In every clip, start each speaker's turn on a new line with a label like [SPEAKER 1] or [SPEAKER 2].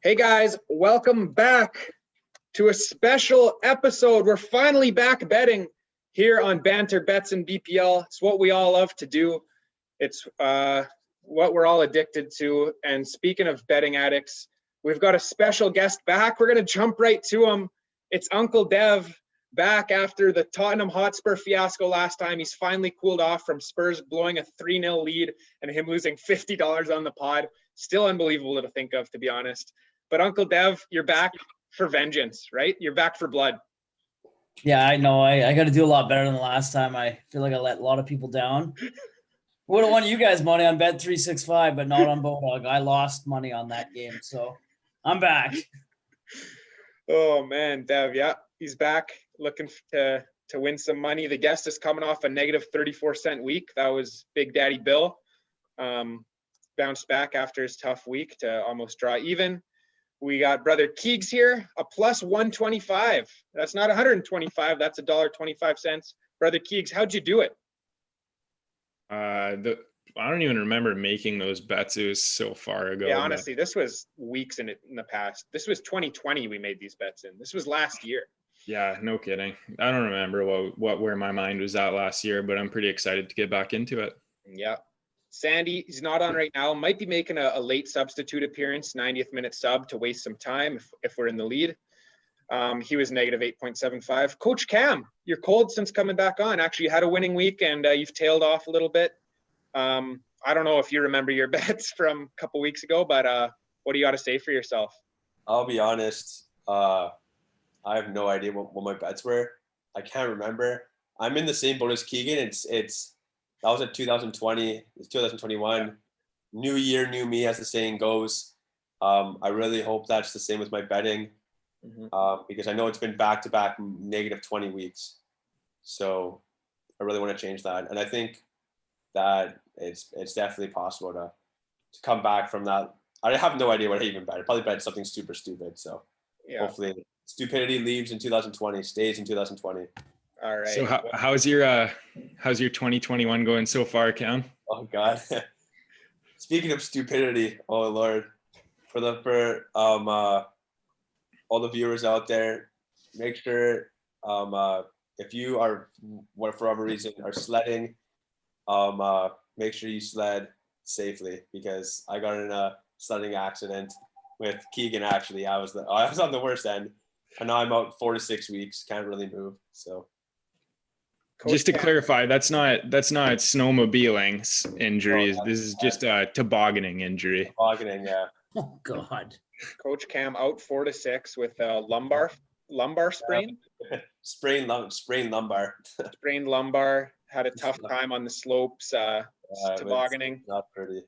[SPEAKER 1] Hey guys, welcome back to a special episode. We're finally back betting here on Banter Bets and BPL. It's what we all love to do. It's what we're all addicted to. And speaking of betting addicts, we've got a special guest back. We're going to jump right to him. It's Uncle Dev back after the Tottenham Hotspur fiasco last time. He's finally cooled off from Spurs blowing a 3-0 lead and him losing $50 on the pod. Still unbelievable to think of, to be honest. But Uncle Dev, you're back for vengeance, right? You're back for blood.
[SPEAKER 2] Yeah, I know. I got to do a lot better than the last time. I feel like I let a lot of people down. Would have won you guys money on Bet365, but not on Bodog. I lost money on that game, so I'm back.
[SPEAKER 1] Oh man, Dev, yeah, he's back looking to win some money. The guest is coming off a negative 34-cent week. That was Big Daddy Bill. Bounced back after his tough week to almost draw even. We got Brother Keegs here, a plus 125. That's not 125. That's $1.25. Brother Keegs, how'd you do it?
[SPEAKER 3] I don't even remember making those bets. It was so far ago.
[SPEAKER 1] Yeah, honestly, this was weeks in the past. This was 2020 we made these bets in. This was last year.
[SPEAKER 3] Yeah, no kidding. I don't remember where my mind was at last year, but I'm pretty excited to get back into it.
[SPEAKER 1] Yeah. Sandy, he's not on right now. Might be making a late substitute appearance, 90th minute sub to waste some time if we're in the lead. He was negative 8.75. Coach Cam, you're cold since coming back on. Actually, you had a winning week and you've tailed off a little bit. I don't know if you remember your bets from a couple weeks ago, but what do you got to say for yourself?
[SPEAKER 4] I'll be honest. I have no idea what my bets were. I can't remember. I'm in the same boat as Keegan. That was in 2020. It's 2021. New year, new me, as the saying goes. I really hope that's the same with my betting, because I know it's been back-to-back negative 20 weeks. So I really want to change that. And I think that it's definitely possible to come back from that. I have no idea what I even bet. I probably bet something super stupid. So Hopefully stupidity leaves in 2020, stays in 2020.
[SPEAKER 1] All right.
[SPEAKER 3] So how's your 2021 going so far, Cam?
[SPEAKER 4] Oh God. Speaking of stupidity, oh Lord, for all the viewers out there, make sure if you are, for whatever reason, are sledding, make sure you sled safely, because I got in a sledding accident with Keegan. Actually, I was on the worst end, and now I'm out 4 to 6 weeks, can't really move. So.
[SPEAKER 3] Just to clarify, that's not snowmobiling injuries. Oh, this is just a tobogganing injury.
[SPEAKER 4] Tobogganing, yeah.
[SPEAKER 2] Oh God.
[SPEAKER 1] Coach Cam out 4 to 6 with a lumbar sprain.
[SPEAKER 4] Sprained lumbar.
[SPEAKER 1] Sprained lumbar. Had a tough time on the slopes. Tobogganing.
[SPEAKER 4] Not pretty.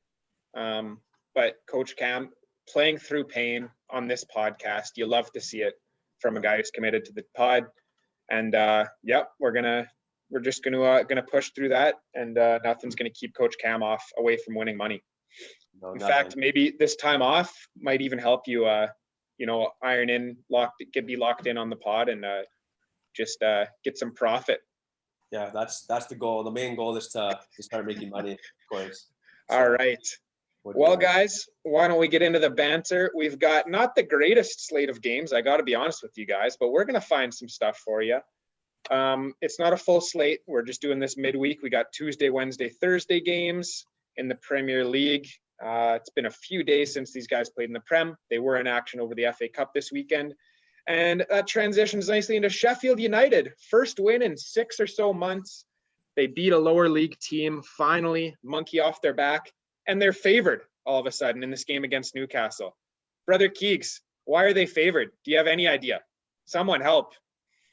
[SPEAKER 1] But Coach Cam, playing through pain on this podcast, you love to see it from a guy who's committed to the pod. And we're just gonna push through that, and nothing's gonna keep Coach Cam away from winning money. In fact, maybe this time off might even help you, iron in, be locked in on the pod, and just get some profit.
[SPEAKER 4] Yeah, that's the goal. The main goal is to start making money, of course.
[SPEAKER 1] So, all right. Well, guys, why don't we get into the banter? We've got not the greatest slate of games, I got to be honest with you guys, but we're gonna find some stuff for you. It's not a full slate. We're just doing this midweek. We got Tuesday, Wednesday, Thursday games in the Premier League. It's been a few days since these guys played in the Prem. They were in action over the FA Cup this weekend. And that transitions nicely into Sheffield United. First win in 6 or so months. They beat a lower league team, finally, monkey off their back. And they're favored all of a sudden in this game against Newcastle. Brother Keegs, why are they favored? Do you have any idea? Someone help.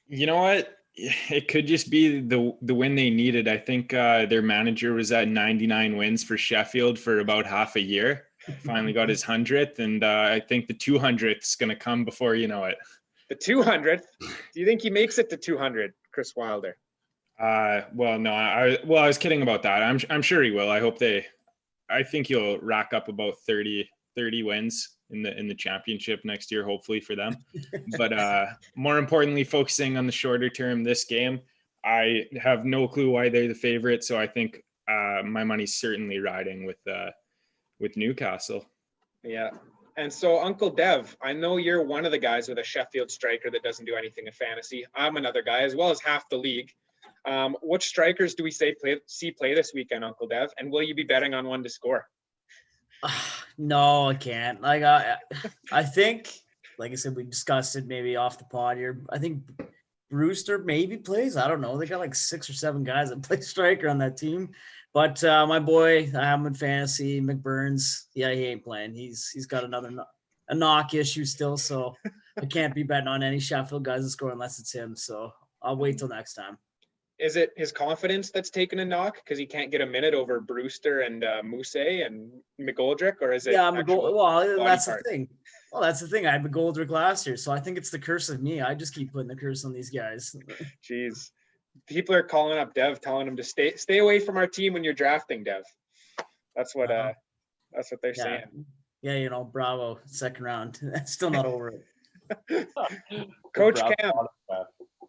[SPEAKER 3] You know what? It could just be the win they needed. I think their manager was at 99 wins for Sheffield for about half a year. Finally got his 100th, and I think the 200th is going to come before you know it.
[SPEAKER 1] The 200th? Do you think he makes it to 200, Chris Wilder?
[SPEAKER 3] Well, no. I was kidding about that. I'm sure he will. I think he'll rack up about 30 wins in the championship next year, hopefully for them. But more importantly, focusing on the shorter term, this game, I have no clue why they're the favorite. So I think my money's certainly riding with Newcastle.
[SPEAKER 1] Yeah. And so, Uncle Dev, I know you're one of the guys with a Sheffield striker that doesn't do anything in fantasy. I'm another guy, as well as half the league. Which strikers do we see play this weekend, Uncle Dev? And will you be betting on one to score?
[SPEAKER 2] No, I can't. Like I think, like I said, we discussed it maybe off the pod here. I think Brewster maybe plays. I don't know. They got like 6 or 7 guys that play striker on that team. But my boy, I have him in fantasy, McBurns. Yeah, he ain't playing. He's got a knock issue still, so I can't be betting on any Sheffield guys to score unless it's him. So I'll wait till next time.
[SPEAKER 1] Is it his confidence that's taken a knock because he can't get a minute over Brewster and Moose and McGoldrick, or is it?
[SPEAKER 2] Yeah, well, that's
[SPEAKER 1] part?
[SPEAKER 2] the thing. Well, that's the thing. I had McGoldrick last year, so I think it's the curse of me. I just keep putting the curse on these guys.
[SPEAKER 1] Jeez, people are calling up Dev, telling him to stay away from our team when you're drafting, Dev. That's what they're saying.
[SPEAKER 2] Yeah, bravo, second round. Still not over it.
[SPEAKER 1] Coach Cam.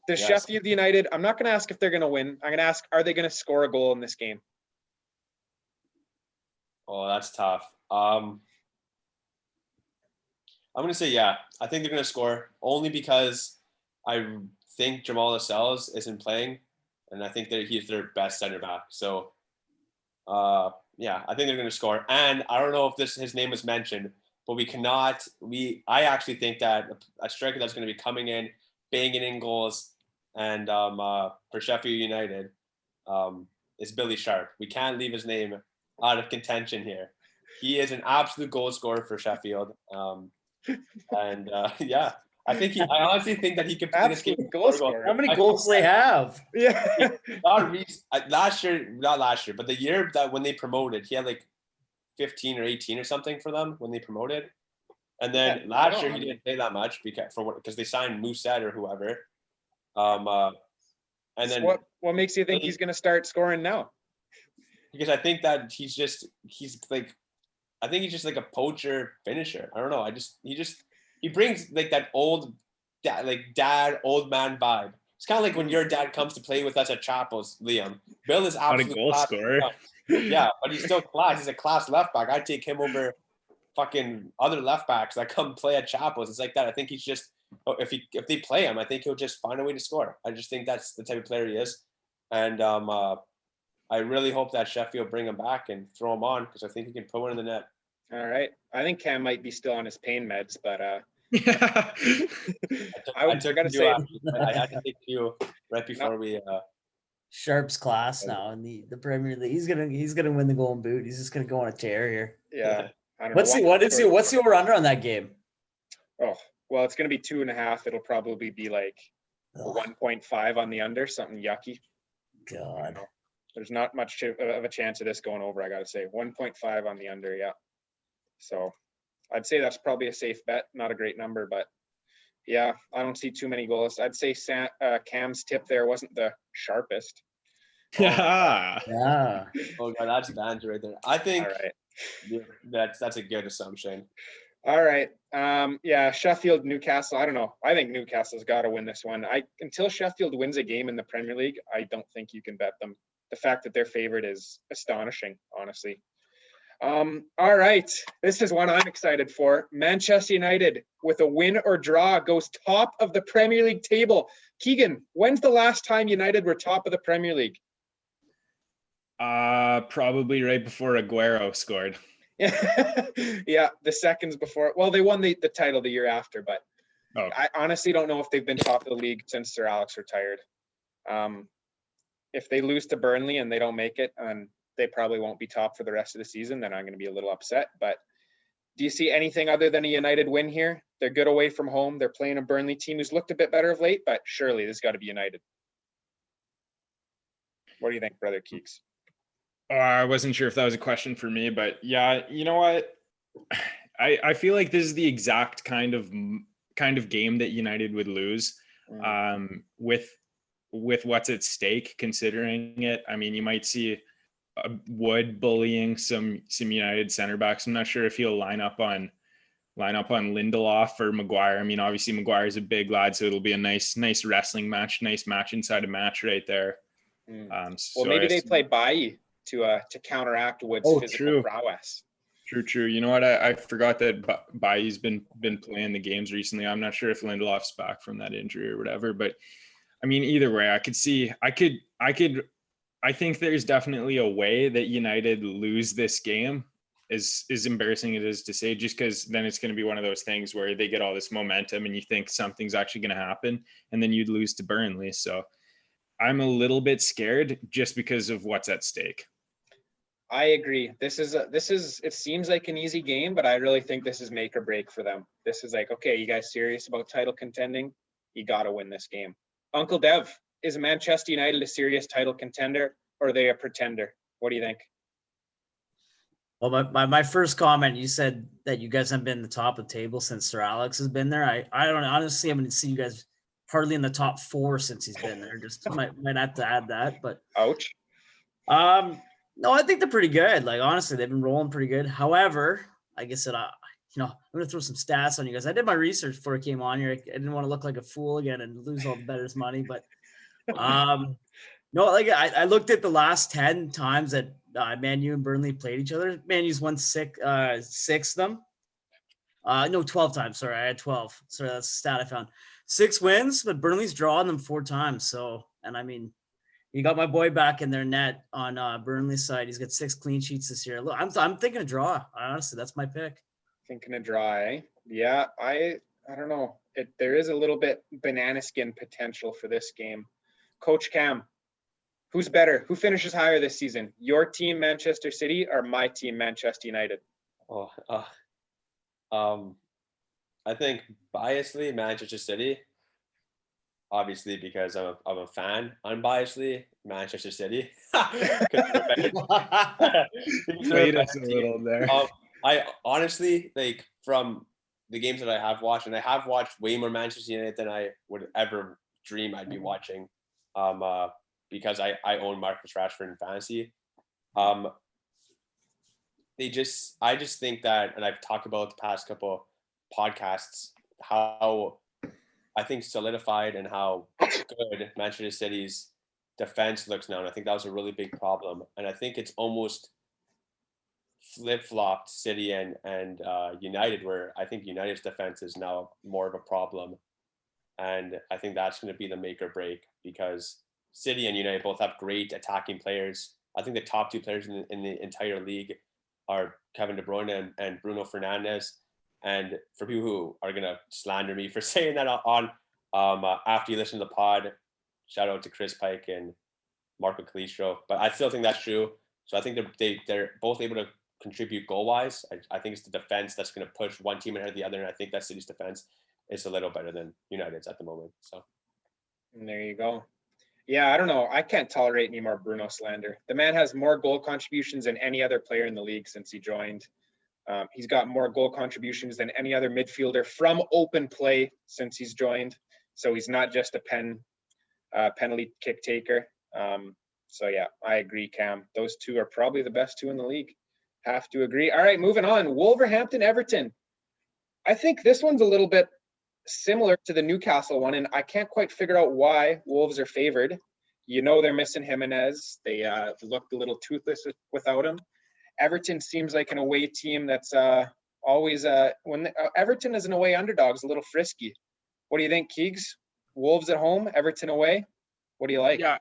[SPEAKER 1] Does Sheffield United, I'm not going to ask if they're going to win. I'm going to ask, are they going to score a goal in this game?
[SPEAKER 4] Oh, that's tough. I'm going to say, yeah. I think they're going to score only because I think Jamal Lascelles isn't playing, and I think that he's their best center back. So, yeah, I think they're going to score. And I don't know if his name was mentioned, but I actually think that a striker that's going to be coming in, banging in goals, and for Sheffield United is Billy Sharp. We can't leave his name out of contention here. He is an absolute goal scorer for Sheffield. Yeah, I honestly think that he could be this game
[SPEAKER 1] goal scorer.
[SPEAKER 2] How many goals do they have?
[SPEAKER 1] Yeah.
[SPEAKER 4] Not last year, but the year that when they promoted, he had like 15 or 18 or something for them when they promoted. And then last year he didn't play that much because they signed Musette or whoever. And then
[SPEAKER 1] what makes you think he's going to start scoring now?
[SPEAKER 4] Because I think that he's just like a poacher finisher. I don't know. He brings like that old old man vibe. It's kind of like when your dad comes to play with us at Chapels, Liam. Bill is absolutely
[SPEAKER 3] goal scorer.
[SPEAKER 4] Yeah, but he's still class. He's a class left back. I take him over fucking other left backs that come play at Chapels. It's like that. I think he's just if they play him, I think he'll just find a way to score. I just think that's the type of player he is, and I really hope that Sheffield bring him back and throw him on because I think he can put one in the net.
[SPEAKER 1] All right, I think Cam might be still on his pain meds, but I gotta say
[SPEAKER 4] I had to take you right before we.
[SPEAKER 2] Sharp's class now in the Premier League. He's gonna win the Golden Boot. He's just gonna go on a tear here.
[SPEAKER 1] Yeah.
[SPEAKER 2] What's the over under on that game?
[SPEAKER 1] Oh, well, it's gonna be 2.5. It'll probably be like 1.5 on the under, something yucky.
[SPEAKER 2] God.
[SPEAKER 1] There's not much of a chance of this going over, I gotta say. 1.5 on the under, yeah. So I'd say that's probably a safe bet. Not a great number, but yeah, I don't see too many goals. I'd say Cam's tip there wasn't the sharpest.
[SPEAKER 3] Yeah.
[SPEAKER 4] Oh god, that's banter right there. I think
[SPEAKER 1] all right.
[SPEAKER 4] That's a good assumption.
[SPEAKER 1] All right. Yeah, Sheffield, Newcastle. I don't know. I think Newcastle's got to win this one. Until Sheffield wins a game in the Premier League, I don't think you can bet them. The fact that they're favored is astonishing, honestly. All right. This is one I'm excited for. Manchester United, with a win or draw, goes top of the Premier League table. Keegan, when's the last time United were top of the Premier League?
[SPEAKER 3] Probably right before Aguero scored.
[SPEAKER 1] Yeah, the seconds before. Well, they won the title the year after, but I honestly don't know if they've been top of the league since Sir Alex retired. If they lose to Burnley and they don't make it, and they probably won't be top for the rest of the season, then I'm going to be a little upset. But do you see anything other than a United win here? They're good away from home. They're playing a Burnley team who's looked a bit better of late, but surely this got to be United. What do you think, Brother Keeks?
[SPEAKER 3] I wasn't sure if that was a question for me, but yeah, you know what? I feel like this is the exact kind of game that United would lose with what's at stake, considering it. I mean, you might see Wood bullying some United center backs. I'm not sure if he'll line up on Lindelof or Maguire. I mean, obviously Maguire is a big lad, so it'll be a nice wrestling match, nice match inside a match right there.
[SPEAKER 1] Well, maybe they play Bailly to counteract Wood's physical prowess.
[SPEAKER 3] True. You know what? I forgot that Bailly's been playing the games recently. I'm not sure if Lindelof's back from that injury or whatever, but I mean, either way, I think there's definitely a way that United lose this game, as embarrassing it is to say, just because then it's going to be one of those things where they get all this momentum and you think something's actually going to happen, and then you'd lose to Burnley. So I'm a little bit scared just because of what's at stake.
[SPEAKER 1] I agree. This is it seems like an easy game, but I really think this is make or break for them. This is like, okay, you guys serious about title contending? You got to win this game. Uncle Dev, is Manchester United a serious title contender, or are they a pretender? What do you think?
[SPEAKER 2] Well, my first comment, you said that you guys haven't been in the top of the table since Sir Alex has been there. I don't honestly haven't seen you guys hardly in the top 4 since he's been there. Just might have to add that, but
[SPEAKER 1] ouch.
[SPEAKER 2] No, I think they're pretty good. Like, honestly, they've been rolling pretty good. However, like I said, I'm going to throw some stats on you guys. I did my research before I came on here. I didn't want to look like a fool again and lose all the bettors' money. But, no, like I looked at the last 10 times that Man U and Burnley played each other. Man U's won six of them. No, 12 times. Sorry, I had 12. Sorry, that's the stat I found. 6 wins, but Burnley's drawn them 4 times. So, and I mean, you got my boy back in their net on Burnley's side. He's got 6 clean sheets this year. Look, I'm thinking a draw. Honestly, that's my pick.
[SPEAKER 1] Thinking a draw, eh? Yeah, I don't know. There is a little bit banana skin potential for this game. Coach Cam, who's better? Who finishes higher this season? Your team, Manchester City, or my team, Manchester United?
[SPEAKER 4] I think biasly Manchester City. Obviously, because I'm a fan. Unbiasedly, Manchester City.
[SPEAKER 3] Wait us a little there.
[SPEAKER 4] I honestly, like, from the games that I have watched, and I have watched way more Manchester United than I would ever dream I'd be watching, because I own Marcus Rashford in fantasy. I just think that, and I've talked about the past couple podcasts, how I think solidified and how good Manchester City's defense looks now. And I think that was a really big problem. And I think it's almost flip-flopped City and United, where I think United's defense is now more of a problem. And I think that's going to be the make or break, because City and United both have great attacking players. I think the top 2 players in the entire league are Kevin De Bruyne and Bruno Fernandes. And for people who are going to slander me for saying that on after you listen to the pod, shout out to Chris Pike and Marco Calistro. But I still think that's true. So I think they're both able to contribute goal-wise. I think it's the defense that's going to push one team ahead of the other. And I think that City's defense is a little better than United's at the moment. So
[SPEAKER 1] and there you go. Yeah, I don't know. I can't tolerate any more Bruno slander. The man has more goal contributions than any other player in the league since he joined. He's got more goal contributions than any other midfielder from open play since he's joined. So he's not just a penalty kick taker. So yeah, I agree, Cam. Those 2 are probably the best 2 in the league. Have to agree. All right, moving on. Wolverhampton, Everton. I think this one's a little bit similar to the Newcastle one, and I can't quite figure out why Wolves are favored. You know they're missing Jimenez. They looked a little toothless without him. Everton seems like an away team that's always when Everton is an away underdog, is a little frisky. What do you think, Keegs? Wolves at home, Everton away. What do you like?
[SPEAKER 3] Yeah,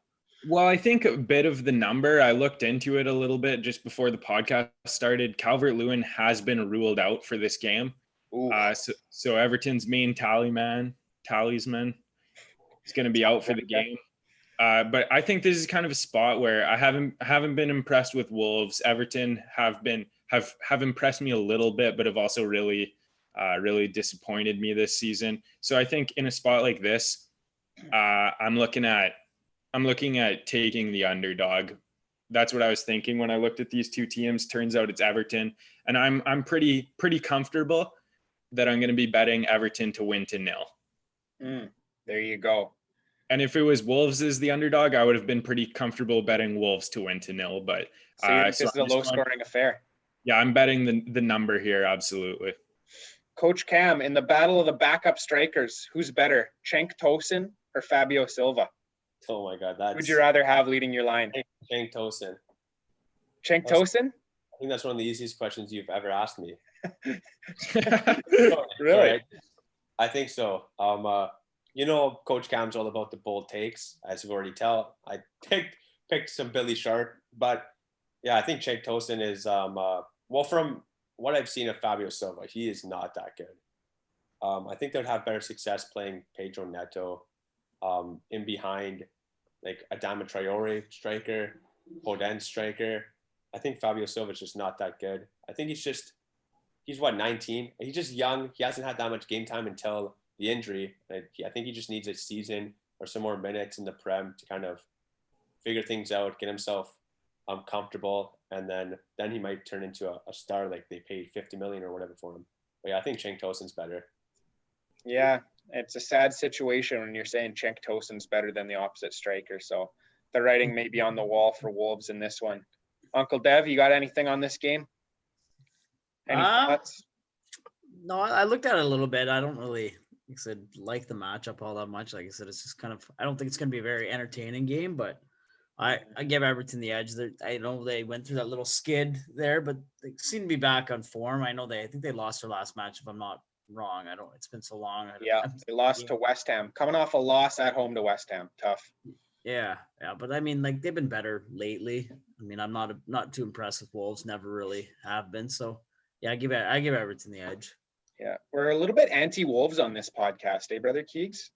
[SPEAKER 3] well, I think a bit of the number. I looked into it a little bit just before the podcast started. Calvert-Lewin has been ruled out for this game. So Everton's main talisman is going to be out for the game. But I think this is kind of a spot where I haven't been impressed with Wolves. Everton have impressed me a little bit, but have also really disappointed me this season. So I think in a spot like this, I'm looking at taking the underdog. That's what I was thinking when I looked at these 2 teams. Turns out it's Everton, and I'm pretty comfortable that I'm going to be betting Everton to win to 0.
[SPEAKER 1] There you go.
[SPEAKER 3] And if it was Wolves as the underdog, I would have been pretty comfortable betting Wolves to win to 0. But
[SPEAKER 1] so you think this is a low-scoring affair?
[SPEAKER 3] Yeah, I'm betting the number here. Absolutely.
[SPEAKER 1] Coach Cam, in the battle of the backup strikers, who's better, Cenk Tosin or Fabio Silva?
[SPEAKER 4] Oh my God,
[SPEAKER 1] who'd you rather have leading your line?
[SPEAKER 4] Cenk Tosin.
[SPEAKER 1] Cenk Tosin?
[SPEAKER 4] think that's one of the easiest questions you've ever asked me.
[SPEAKER 1] Really?
[SPEAKER 4] I think so. Coach Cam's all about the bold takes, as you've already tell. I picked some Billy Sharp, but yeah, I think Cenk Tosin is from what I've seen of Fabio Silva, he is not that good. I think they'd have better success playing Pedro Neto in behind like Adama Traore striker, Foden striker. I think Fabio Silva is just not that good. I think he's 19. He's just young. He hasn't had that much game time until the injury. I think he just needs a season or some more minutes in the Prem to kind of figure things out, get himself comfortable, and then he might turn into a star like they paid 50 million or whatever for him. But yeah, I think Cenk Tosin's better.
[SPEAKER 1] Yeah, it's a sad situation when you're saying Cenk Tosin's better than the opposite striker. So the writing may be on the wall for Wolves in this one. Uncle Dev, you got anything on this game? Any thoughts?
[SPEAKER 2] No, I looked at it a little bit. I don't really, like I said, like the matchup all that much. Like I said, it's just kind of, I don't think it's going to be a very entertaining game, but I give Everton the edge. I know they went through that little skid there, but they seem to be back on form. I think they lost their last match, if I'm not wrong. It's been so long.
[SPEAKER 1] Yeah, they lost to West Ham. Coming off a loss at home to West Ham. Tough.
[SPEAKER 2] Yeah. But I mean, like, they've been better lately. I mean, I'm not too impressed with Wolves. Never really have been. So yeah, I give Everton the edge.
[SPEAKER 1] Yeah, we're a little bit anti-Wolves on this podcast, eh, Brother Keegs?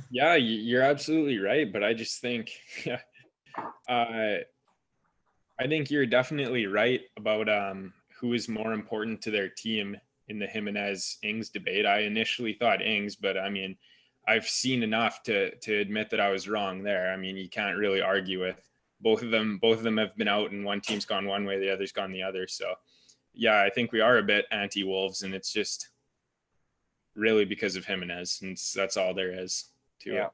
[SPEAKER 3] Yeah, you're absolutely right. But I just think, I think you're definitely right about who is more important to their team in the Jimenez-Ings debate. I initially thought Ings, but I mean, I've seen enough to admit that I was wrong there. I mean, you can't really argue with both of them. Both of them have been out, and one team's gone one way, the other's gone the other. So, yeah, I think we are a bit anti-Wolves, and it's just really because of Jimenez, and that's all there is to it.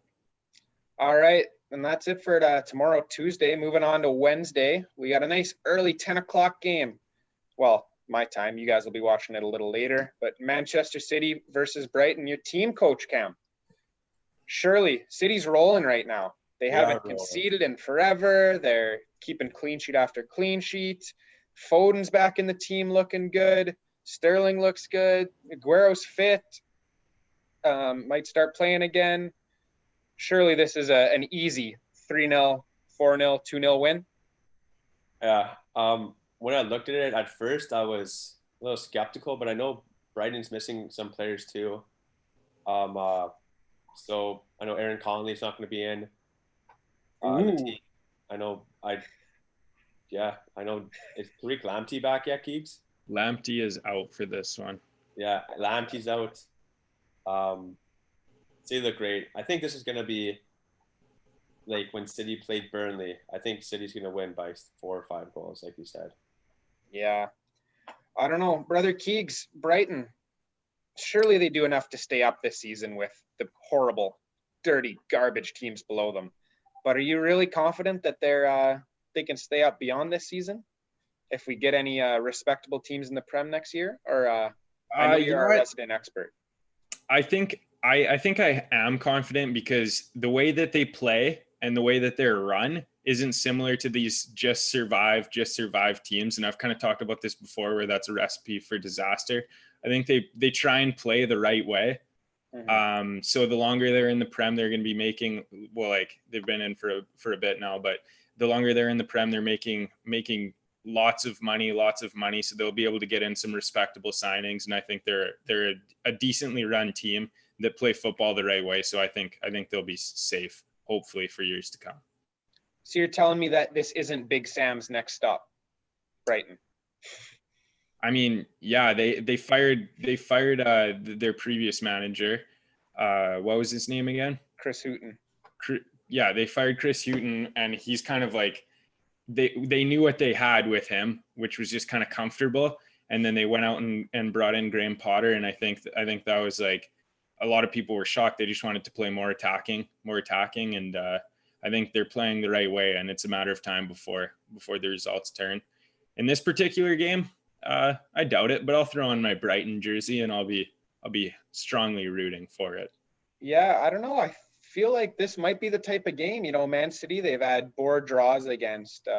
[SPEAKER 1] All right, and that's it for tomorrow, Tuesday. Moving on to Wednesday, we got a nice early 10 o'clock game. Well, my time. You guys will be watching it a little later. But Manchester City versus Brighton, your team, Coach Cam. Surely, City's rolling right now. They haven't conceded in forever. They're keeping clean sheet after clean sheet. Foden's back in the team looking good. Sterling looks good. Aguero's fit. Might start playing again. Surely this is an easy 3-0, 4-0, 2-0 win.
[SPEAKER 4] Yeah. When I looked at it at first, I was a little skeptical, but I know Brighton's missing some players too. So I know Aaron Connolly's not going to be in the team. I know is Tariq Lamptey back yet, Keeps?
[SPEAKER 3] Lamptey is out for this one.
[SPEAKER 4] Yeah, Lamptey's out. City look great. I think this is going to be like when City played Burnley. I think City's going to win by 4 or 5 goals, like you said.
[SPEAKER 1] Yeah. I don't know. Brother Keegs, Brighton, surely they do enough to stay up this season with the horrible, dirty, garbage teams below them. But are you really confident that they can stay up beyond this season? If we get any respectable teams in the Prem next year? Or I know you're a resident expert.
[SPEAKER 3] I think I am confident because the way that they play and the way that they're run isn't similar to these just survive teams. And I've kind of talked about this before, where that's a recipe for disaster. I think they try and play the right way. Mm-hmm. So the longer they're in the Prem, they're going to be making, well, like they've been in for a bit now, but the longer they're in the Prem, they're making lots of money. So they'll be able to get in some respectable signings. And I think they're a decently run team that play football the right way. So I think they'll be safe, hopefully, for years to come.
[SPEAKER 1] So you're telling me that this isn't Big Sam's next stop, Brighton?
[SPEAKER 3] I mean, yeah, they fired their previous manager. What was his name again?
[SPEAKER 1] Chris Hughton.
[SPEAKER 3] Yeah, they fired Chris Hughton, and he's kind of like they knew what they had with him, which was just kind of comfortable. And then they went out and brought in Graham Potter, and I think that was like a lot of people were shocked. They just wanted to play more attacking, and I think they're playing the right way, and it's a matter of time before the results turn. In this particular game, I doubt it, but I'll throw on my Brighton jersey and I'll be strongly rooting for it.
[SPEAKER 1] Yeah, I don't know. I feel like this might be the type of game, Man City, they've had 4 draws against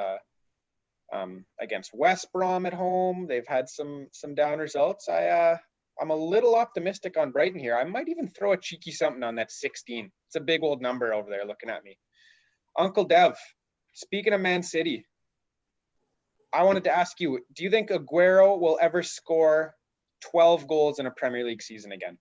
[SPEAKER 1] Against West Brom at home, they've had some down results. I'm a little optimistic on Brighton here. I might even throw a cheeky something on that 16. It's a big old number over there looking at me. Uncle Dev, speaking of Man City, I wanted to ask you, do you think Aguero will ever score 12 goals in a Premier League season again?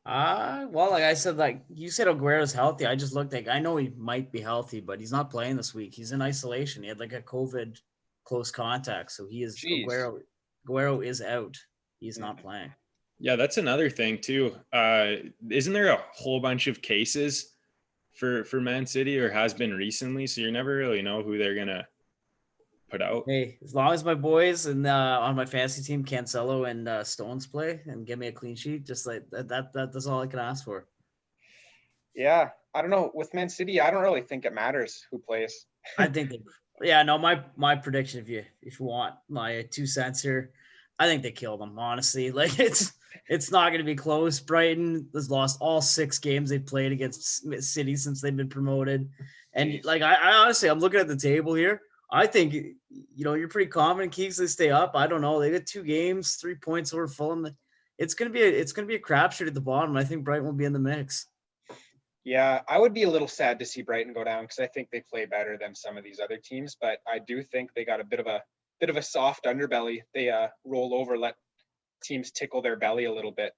[SPEAKER 2] Well, like I said, like you said, Aguero's healthy. I just looked like I know he might be healthy, but he's not playing this week. He's in isolation. He had like a COVID close contact, so he is
[SPEAKER 1] Jeez.
[SPEAKER 2] Aguero is out. He's not playing.
[SPEAKER 3] Yeah, that's another thing too. Isn't there a whole bunch of cases for Man City, or has been recently? So you never really know who they're gonna put out.
[SPEAKER 2] Hey, as long as my boys and on my fantasy team, Cancelo and Stones play and give me a clean sheet, just like that's all I can ask for.
[SPEAKER 1] Yeah, I don't know. With Man City, I don't really think it matters who plays.
[SPEAKER 2] I think my prediction, if you want my 2 cents here, I think they kill them, honestly. Like it's not going to be close. Brighton has lost all 6 games they played against City since they've been promoted. And like I honestly, I'm looking at the table here. I think, you're pretty confident Keeks they stay up. I don't know. They got 2 games, 3 points over Fulham. It's gonna be a crapshoot at the bottom. I think Brighton will be in the mix.
[SPEAKER 1] Yeah, I would be a little sad to see Brighton go down because I think they play better than some of these other teams. But I do think they got a bit of a soft underbelly. They roll over, let teams tickle their belly a little bit.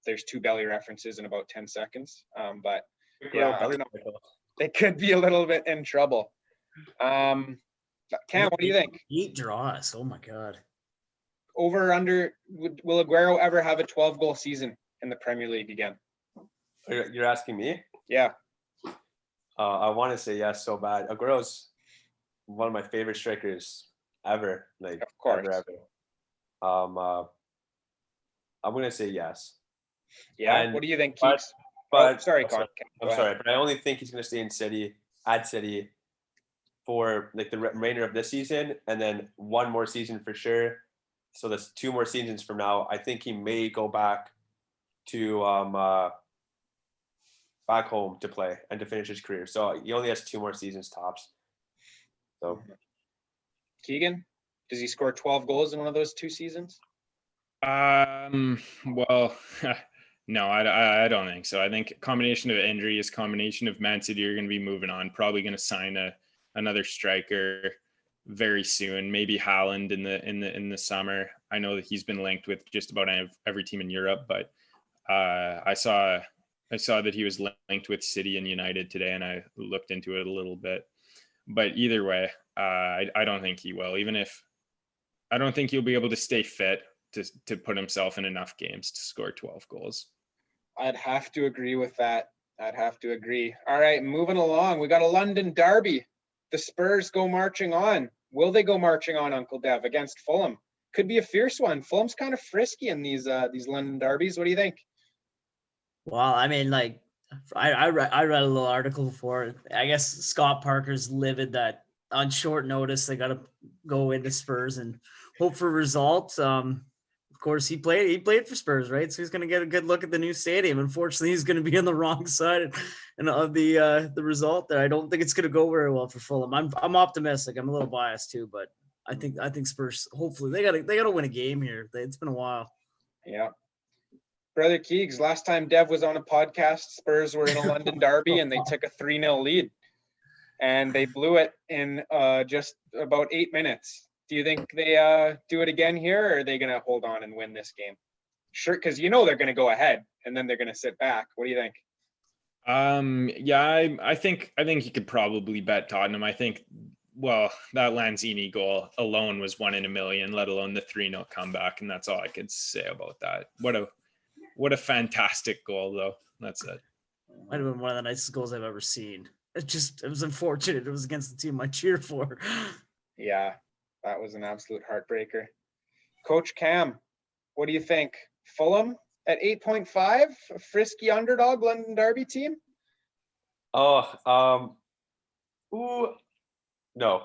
[SPEAKER 1] There's 2 belly references in about 10 seconds. But yeah, I don't know. They could be a little bit in trouble. Cam, what do you think?
[SPEAKER 2] 8 draws. Oh my God.
[SPEAKER 1] Over or under? Will Aguero ever have a 12-goal season in the Premier League again?
[SPEAKER 4] You're asking me?
[SPEAKER 1] Yeah.
[SPEAKER 4] I want to say yes so bad. Aguero's one of my favorite strikers ever. Like,
[SPEAKER 1] of course.
[SPEAKER 4] Ever. I'm gonna say yes.
[SPEAKER 1] Yeah. And, what do you think, Keeks?
[SPEAKER 4] But
[SPEAKER 1] sorry,
[SPEAKER 4] I'm sorry, but I only think he's gonna stay in City, at City, for like the remainder of this season, and then 1 more season for sure. So that's 2 more seasons from now. I think he may go back to back home to play and to finish his career. So he only has 2 more seasons tops. So
[SPEAKER 1] Keegan, does he score 12 goals in one of those 2 seasons?
[SPEAKER 3] Well, no, I don't think so. I think combination of injuries, combination of Man City are going to be moving on, probably going to sign another striker very soon, maybe Haaland in the summer. I know that he's been linked with just about every team in Europe, but I saw that he was linked with City and United today, and I looked into it a little bit. But either way, I don't think he will. I don't think he'll be able to stay fit to put himself in enough games to score 12 goals.
[SPEAKER 1] I'd have to agree with that. I'd have to agree. All right, moving along. We got a London derby. The Spurs go marching on. Will they go marching on, Uncle Dev, against Fulham? Could be a fierce one. Fulham's kind of frisky in these London derbies. What do you think?
[SPEAKER 2] Well, I mean, like I read a little article before. I guess Scott Parker's livid that on short notice they got to go into Spurs and hope for results. Of course, he played for Spurs, right? So he's going to get a good look at the new stadium. Unfortunately, he's going to be on the wrong side of the result there. I don't think it's going to go very well for Fulham. I'm optimistic. I'm a little biased too, but I think Spurs. Hopefully, they got to win a game here. It's been a while.
[SPEAKER 1] Yeah. Brother Keegs, last time Dev was on a podcast, Spurs were in a London derby and they took a 3-0 lead. And they blew it in just about 8 minutes. Do you think they do it again here, or are they going to hold on and win this game? Sure, because they're going to go ahead and then they're going to sit back. What do you think?
[SPEAKER 3] Yeah, I think you could probably bet Tottenham. I think, well, that Lanzini goal alone was 1 in a million, let alone the 3-0 comeback, and that's all I could say about that. What a fantastic goal, though. That's it.
[SPEAKER 2] Might have been one of the nicest goals I've ever seen. It was unfortunate. It was against the team I cheer for.
[SPEAKER 1] Yeah, that was an absolute heartbreaker. Coach Cam, what do you think? Fulham at 8.5, a frisky underdog London derby team?
[SPEAKER 4] No. I'm going to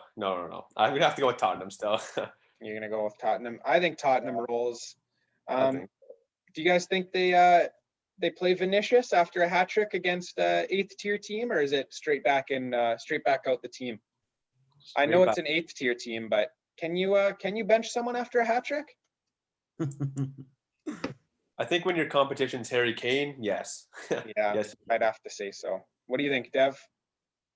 [SPEAKER 4] have to go with Tottenham still.
[SPEAKER 1] You're going to go with Tottenham? I think Tottenham rolls. Do you guys think they play Vinicius after a hat trick against 8th tier team, or is it straight back out the team? I know it's an 8th tier team, but can you bench someone after a hat trick?
[SPEAKER 4] I think when your competition's Harry Kane, yes.
[SPEAKER 1] Yeah,
[SPEAKER 4] Yes.
[SPEAKER 1] I'd have to say so. What do you think, Dev?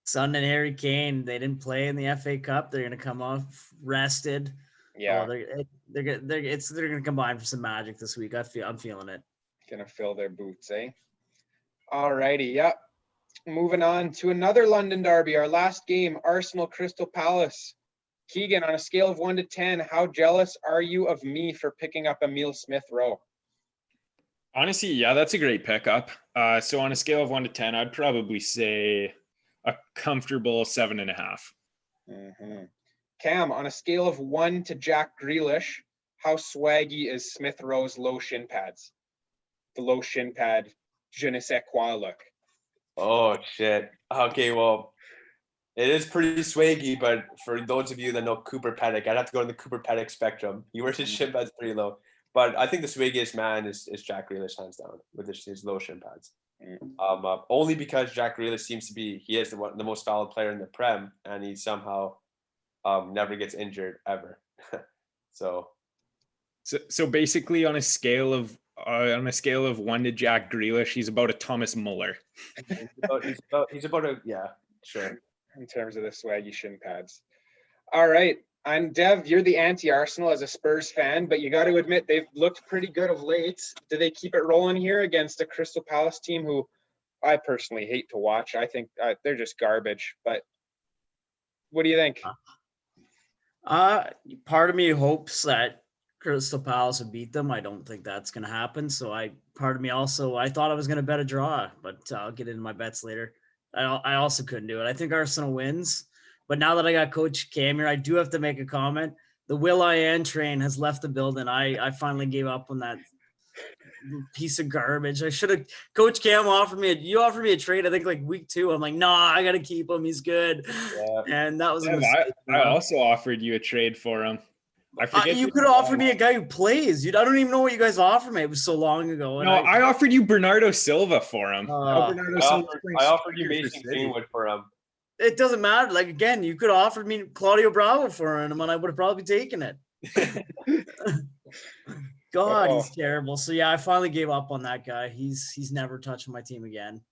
[SPEAKER 2] Son and Harry Kane, they didn't play in the FA Cup. They're gonna come off rested.
[SPEAKER 1] Yeah,
[SPEAKER 2] Oh, they're gonna combine for some magic this week. I'm feeling it.
[SPEAKER 1] gonna fill their boots, eh? All righty, yep. Moving on to another London derby, our last game, Arsenal Crystal Palace. Keegan, on a scale of 1 to 10, how jealous are you of me for picking up Emile Smith-Rowe?
[SPEAKER 3] Honestly, yeah, that's a great pickup. So on a scale of 1 to 10, I'd probably say a comfortable 7.5.
[SPEAKER 1] Mm-hmm. Cam, on a scale of 1 to Jack Grealish, how swaggy is Smith-Rowe's low shin pads? The low shin pad, je ne sais quoi look.
[SPEAKER 4] Oh shit. Okay, well, it is pretty swaggy, but for those of you that know Cooper Pettick, I'd have to go to the Cooper Pettick spectrum. He wears his shin pads pretty low. But I think the swaggiest man is Jack Grealish, hands down, with his low shin pads. Only because Jack Grealish seems to be, he is the most valid player in the Prem, and he somehow never gets injured ever. So
[SPEAKER 3] basically on a scale of 1 to Jack Grealish, he's about a Thomas Muller.
[SPEAKER 4] he's about a, yeah, sure.
[SPEAKER 1] In terms of the swaggy shin pads. All right. And Dev, you're the anti-Arsenal as a Spurs fan, but you got to admit they've looked pretty good of late. Do they keep it rolling here against a Crystal Palace team who I personally hate to watch? I think they're just garbage. But what do you think?
[SPEAKER 2] Part of me hopes that Crystal Palace would beat them. I don't think that's going to happen. So I thought I was going to bet a draw, but I'll get into my bets later. I also couldn't do it. I think Arsenal wins. But now that I got Coach Cam here, I do have to make a comment. The Will.i.am train has left the building. I finally gave up on that piece of garbage. I should have. Coach Cam offered me a trade. I think like week 2. I'm like, nah, I got to keep him. He's good.
[SPEAKER 4] Yeah.
[SPEAKER 2] And that was a mistake.
[SPEAKER 3] I also offered you a trade for him. I forget.
[SPEAKER 2] You could have offered me a guy who plays. I don't even know what you guys offered me. It was so long ago.
[SPEAKER 3] No, I offered you Bernardo Silva for him.
[SPEAKER 4] I offered you Mason Greenwood for him.
[SPEAKER 2] It doesn't matter. Like, again, you could have offered me Claudio Bravo for him, and I would have probably taken it. God, he's terrible. So yeah, I finally gave up on that guy. He's never touching my team again.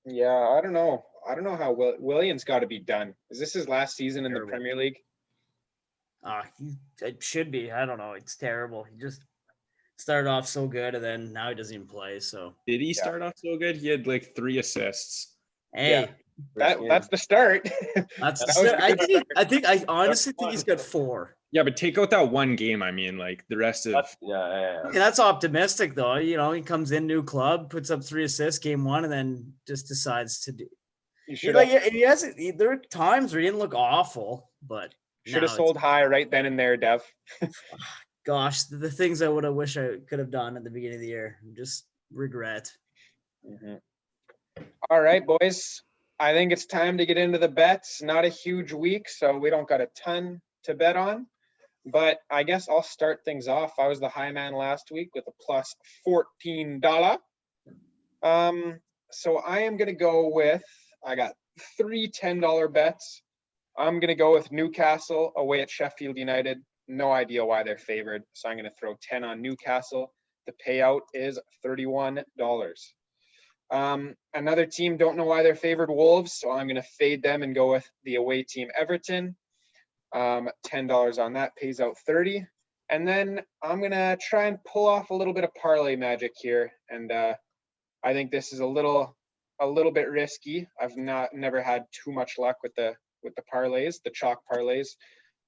[SPEAKER 1] Yeah, I don't know. I don't know how Williams got to be done. Is this his last season in the Premier League?
[SPEAKER 2] It should be. I don't know. It's terrible. He just started off so good, and then now he doesn't even play. So
[SPEAKER 3] did he start off so good? He had like 3 assists.
[SPEAKER 2] Hey.
[SPEAKER 1] Yeah. That's the start.
[SPEAKER 2] I honestly think he's got 4.
[SPEAKER 3] Yeah, but take out that one game. I mean, like the rest of
[SPEAKER 2] Yeah, that's optimistic though. He comes in, new club, puts up 3 assists game 1, and then just decides to do. There are times where he didn't look awful, but
[SPEAKER 1] should have sold high right then and there, Dev.
[SPEAKER 2] Gosh, the things I would have wished I could have done at the beginning of the year. Just regret.
[SPEAKER 1] Mm-hmm. All right, boys. I think it's time to get into the bets. Not a huge week, so we don't got a ton to bet on. But I guess I'll start things off. I was the high man last week with a plus $14. So I am going to go with, I got 3 $10 bets. I'm going to go with Newcastle away at Sheffield United. No idea why they're favored. So I'm going to throw 10 on Newcastle. The payout is $31. Another team, don't know why they're favored, Wolves. So I'm going to fade them and go with the away team, Everton. $10 on that pays out 30. And then I'm going to try and pull off a little bit of parlay magic here. And I think this is a little bit risky. I've never had too much luck with the parlays, the chalk parlays,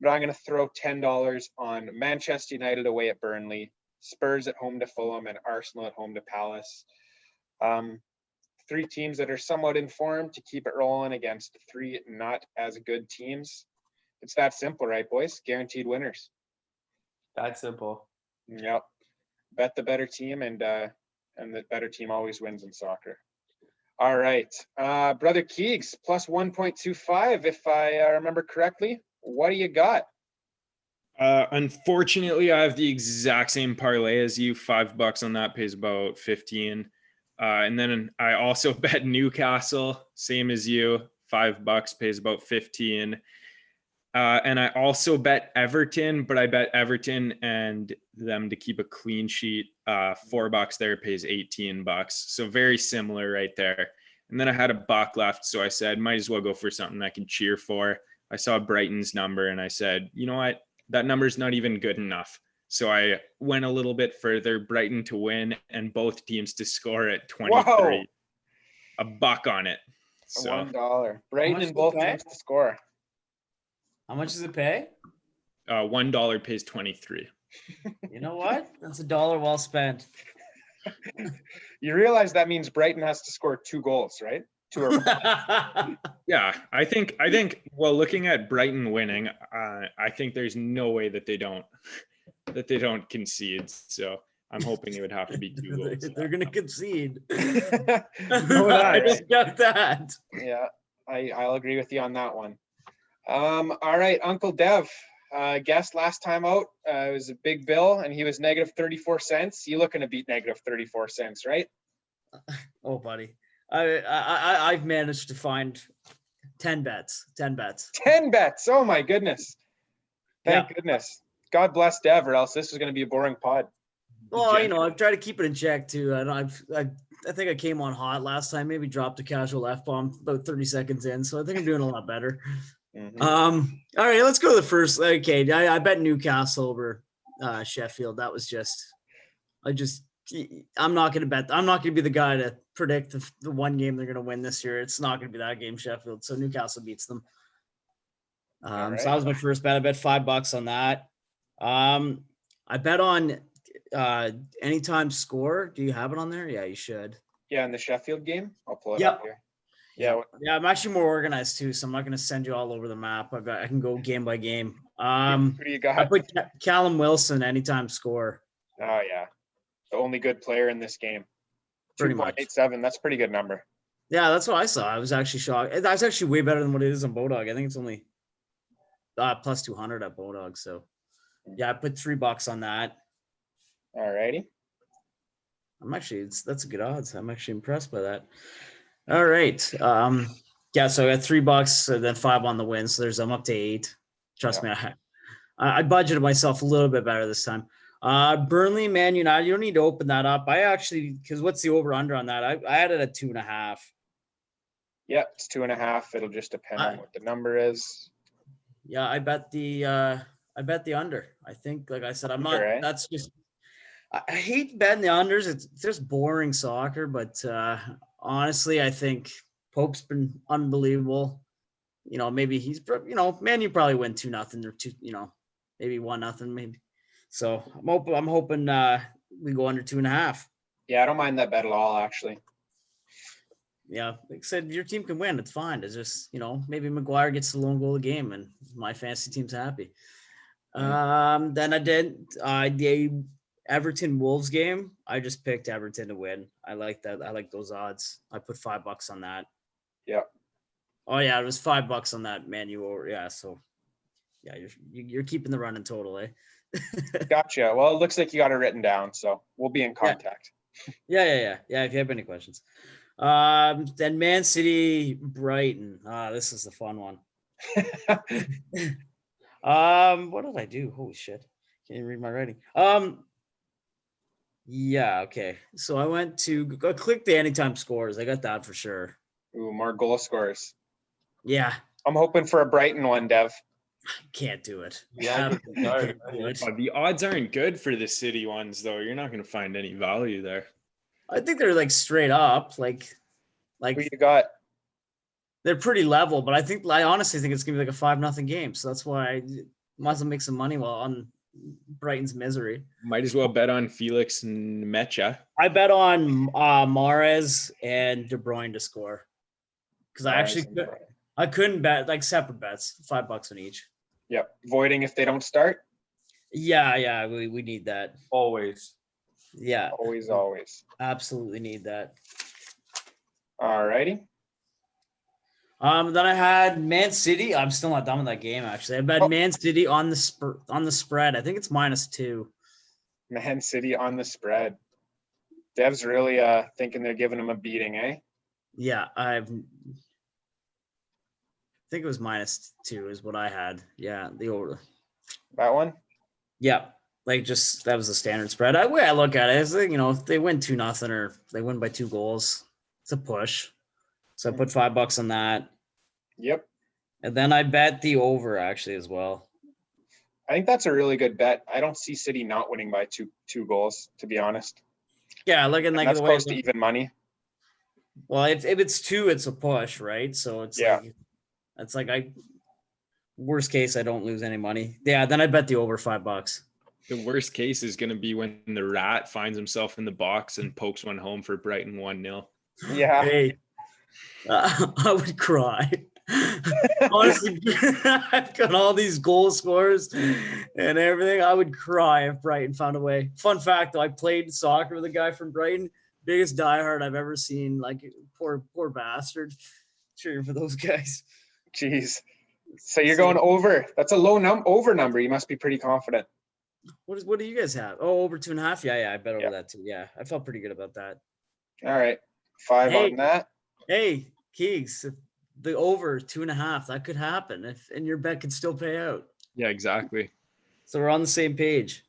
[SPEAKER 1] but I'm going to throw $10 on Manchester United away at Burnley, Spurs at home to Fulham, and Arsenal at home to Palace. 3 teams that are somewhat informed to keep it rolling against 3 not as good teams. It's that simple, right, boys? Guaranteed winners.
[SPEAKER 4] That simple.
[SPEAKER 1] Yep. Bet the better team, and the better team always wins in soccer. All right. Brother Keegs, plus 1.25, if I remember correctly. What do you got?
[SPEAKER 3] Unfortunately, I have the exact same parlay as you. $5 on that pays about 15. And then I also bet Newcastle, same as you. $5 pays about 15. And I also bet Everton, but I bet Everton and them to keep a clean sheet. $4 there pays $18. So very similar right there. And then I had $1 left. So I said, might as well go for something I can cheer for. I saw Brighton's number and I said, you know what? That number's not even good enough. So I went a little bit further, Brighton to win and both teams to score at 23.
[SPEAKER 1] Whoa.
[SPEAKER 3] $1 on it. So
[SPEAKER 1] $1. Brighton
[SPEAKER 2] much
[SPEAKER 1] and both
[SPEAKER 2] is it?
[SPEAKER 1] teams to score.
[SPEAKER 2] How much does it pay?
[SPEAKER 3] $1 pays 23.
[SPEAKER 2] You know what? That's $1 well spent.
[SPEAKER 1] You realize that means Brighton has to score 2 goals, right? 2 or more.
[SPEAKER 3] Yeah, I think. Well, looking at Brighton winning, I think there's no way that they don't concede. So I'm hoping it would have to be 2 goals.
[SPEAKER 2] They're gonna concede.
[SPEAKER 1] No,
[SPEAKER 2] I
[SPEAKER 1] that,
[SPEAKER 2] just got that.
[SPEAKER 1] Yeah, I'll agree with you on that one. All right, Uncle Dev, guest last time out. It was a big bill, and he was negative 34 cents. You looking to beat negative 34 cents, right?
[SPEAKER 2] Oh, buddy, I've managed to find 10 bets. 10 bets.
[SPEAKER 1] 10 bets. Oh my goodness. Thank goodness. God bless Dev, or else this is going to be a boring pod.
[SPEAKER 2] Well, you know, I've tried to keep it in check too. I think I came on hot last time. Maybe dropped a casual F-bomb about 30 seconds in, so I think I'm doing a lot better.
[SPEAKER 1] Mhm.
[SPEAKER 2] All right, let's go to the first. Okay, I bet Newcastle over Sheffield. That was I'm not going to bet. I'm not going to be the guy to predict the one game they're going to win this year. It's not going to be that game, Sheffield. So Newcastle beats them.
[SPEAKER 1] All right.
[SPEAKER 2] So that was my first bet. I bet $5 on that. I bet on anytime score. Do you have it on there? Yeah, you should.
[SPEAKER 1] Yeah, in the Sheffield game, I'll pull it
[SPEAKER 2] Yep.
[SPEAKER 1] up here. Yeah.
[SPEAKER 2] Yeah, I'm actually more organized too, so I'm not going to send you all over the map. I can go game by game.
[SPEAKER 1] Who do you
[SPEAKER 2] I
[SPEAKER 1] got?
[SPEAKER 2] put Callum Wilson anytime score.
[SPEAKER 1] Oh yeah, the only good player in this game.
[SPEAKER 2] Pretty much.
[SPEAKER 1] 2.87. That's a pretty good number.
[SPEAKER 2] Yeah, that's what I saw. I was actually shocked. That's actually way better than what it is on Bodog. I think it's only plus 200 at Bodog. So yeah, I put $3 on that.
[SPEAKER 1] All righty.
[SPEAKER 2] That's a good odds. I'm actually impressed by that. All right. Yeah, so I got $3, then 5 on the win. So I'm up to 8. Trust me, I budgeted myself a little bit better this time. Burnley, Man United. You don't need to open that up. Because what's the over under on that? I had it at 2.5.
[SPEAKER 1] Yeah, it's 2.5. It'll just depend on what the number is.
[SPEAKER 2] Yeah, I bet the under. I think, like I said, I'm not.
[SPEAKER 1] Right.
[SPEAKER 2] That's just. I hate betting the unders. It's just boring soccer. But honestly, I think Pope's been unbelievable. You know, maybe Man, you probably win 2-0 or 2. Maybe 1-0, maybe. So I'm hoping we go under 2.5.
[SPEAKER 1] Yeah, I don't mind that bet at all, actually.
[SPEAKER 2] Yeah, like I said, your team can win. It's fine. It's just, maybe Maguire gets the lone goal of the game and my fantasy team's happy. Then I did the Everton Wolves game. I just picked Everton to win. I like that. I like those odds. I put $5 on that.
[SPEAKER 1] Yeah.
[SPEAKER 2] Oh yeah, it was $5 on that Man U over. Yeah, so yeah, you're keeping the run in total, eh?
[SPEAKER 1] Gotcha. Well, it looks like you got it written down, so we'll be in contact.
[SPEAKER 2] Yeah. If you have any questions. Then Man City, Brighton. This is the fun one. What did I do? Holy shit. Can't even read my writing. Yeah, okay. So I went to click the anytime scores. I got that for sure.
[SPEAKER 1] Ooh, more goal scores.
[SPEAKER 2] Yeah.
[SPEAKER 1] I'm hoping for a Brighton one, Dev.
[SPEAKER 2] Can't do it.
[SPEAKER 4] Yeah,
[SPEAKER 3] The odds aren't good for the City ones, though. You're not going to find any value there.
[SPEAKER 2] I think they're like straight up, like
[SPEAKER 1] Who you got?
[SPEAKER 2] they're pretty level, but I honestly think it's gonna be like a 5-0 game. So that's why I might as well make some money while on Brighton's misery.
[SPEAKER 3] Might as well bet on Felix and Mecha.
[SPEAKER 2] I bet on Mahrez and De Bruyne to score because I couldn't bet like separate bets, $5 on each.
[SPEAKER 1] Yep. Voiding if they don't start.
[SPEAKER 2] Yeah, we need that.
[SPEAKER 4] Always.
[SPEAKER 2] Yeah,
[SPEAKER 1] Always.
[SPEAKER 2] absolutely need that.
[SPEAKER 1] All righty.
[SPEAKER 2] Then I had Man City. I'm still not done with that game actually. I bet Man City on the spread. I think it's -2.
[SPEAKER 1] Man City on the spread. Dev's really thinking they're giving him a beating, eh?
[SPEAKER 2] Yeah, think it was -2 is what I had. Yeah, the over.
[SPEAKER 1] That one?
[SPEAKER 2] Yeah, like just that was the standard spread. Way I look at it is, you know, if they win 2-0 or they win by 2 goals, it's a push. So I put $5 on that,
[SPEAKER 1] Yep.
[SPEAKER 2] and then I bet the over actually as well.
[SPEAKER 1] I think that's a really good bet. I don't see City not winning by two goals, to be honest.
[SPEAKER 2] Yeah, looking
[SPEAKER 1] And
[SPEAKER 2] like
[SPEAKER 1] that's
[SPEAKER 2] the way.
[SPEAKER 1] close to even money.
[SPEAKER 2] Well, if it's 2, it's a push, right? So it's
[SPEAKER 1] Yeah.
[SPEAKER 2] like it's like worst case I don't lose any money. Yeah, then I bet the over $5.
[SPEAKER 3] The worst case is going to be when the Rat finds himself in the box and pokes one home for Brighton 1-0.
[SPEAKER 1] Yeah.
[SPEAKER 2] Hey, I would cry. Honestly, I've got all these goal scores and everything. I would cry if Brighton found a way. Fun fact, though, I played soccer with a guy from Brighton. Biggest diehard I've ever seen. Like, poor bastard. Cheering for those guys.
[SPEAKER 1] Jeez. So you're going over. That's a low over number. You must be pretty confident.
[SPEAKER 2] What do you guys have? Oh, over 2.5. Yeah, I bet over that too. Yeah, I felt pretty good about that.
[SPEAKER 1] All right, 5 on that.
[SPEAKER 2] Hey, Keegs, the over 2.5, that could happen and your bet could still pay out.
[SPEAKER 3] Yeah, exactly.
[SPEAKER 2] So we're on the same page.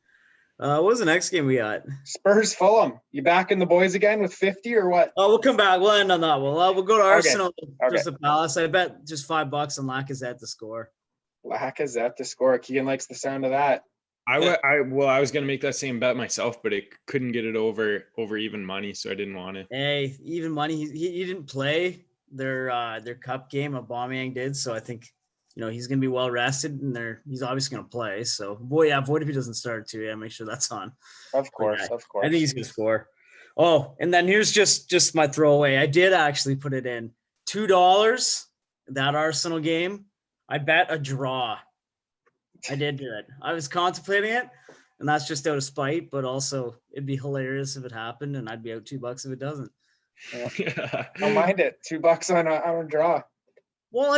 [SPEAKER 2] What was the next game we got?
[SPEAKER 1] Spurs Fulham. You backing the boys again with 50 or what?
[SPEAKER 2] Oh, we'll come back. We'll end on that one. We'll go to Arsenal
[SPEAKER 1] Okay.
[SPEAKER 2] the Palace. I bet just $5 on Lacazette to score.
[SPEAKER 1] Lacazette to score. Keegan likes the sound of that.
[SPEAKER 3] I was going to make that same bet myself, but it couldn't get it over even money, so I didn't want it.
[SPEAKER 2] Hey, even money. He didn't play their cup game. Aubameyang did, so I think he's going to be well rested, and he's obviously going to play. So avoid if he doesn't start too. Yeah, make sure that's on.
[SPEAKER 1] Of course.
[SPEAKER 2] I think he's going to score. Oh, and then here's just my throwaway. I did actually put it in $2. That Arsenal game, I bet a draw. I did do it. I was contemplating it, and that's just out of spite, but also it'd be hilarious if it happened, and I'd be out $2 if it doesn't.
[SPEAKER 1] Yeah. Don't mind it. $2 on a draw.
[SPEAKER 2] Well,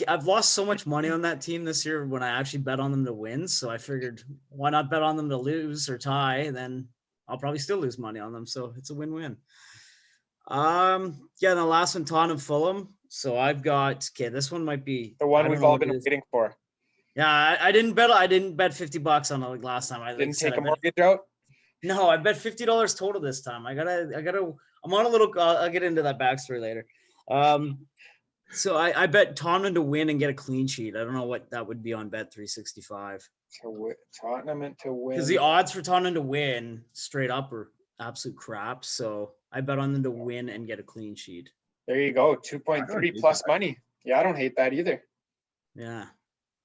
[SPEAKER 2] I've lost so much money on that team this year when I actually bet on them to win, so I figured why not bet on them to lose or tie? Then I'll probably still lose money on them, so it's a win-win. Yeah, the last one, Tottenham Fulham. So I've got this one might be
[SPEAKER 1] the one we've all been waiting for.
[SPEAKER 2] Yeah, I didn't bet $50 on it last time. I
[SPEAKER 1] didn't take a mortgage out.
[SPEAKER 2] No, I bet $50 total this time. I'm on a little. I'll get into that backstory later. So I bet Tottenham to win and get a clean sheet. I don't know what that would be on Bet365.
[SPEAKER 1] Tottenham to win.
[SPEAKER 2] Because the odds for Tottenham to win straight up are absolute crap. So I bet on them to win and get a clean sheet.
[SPEAKER 1] There you go. 2.3 plus money. Yeah, I don't hate that either.
[SPEAKER 2] Yeah.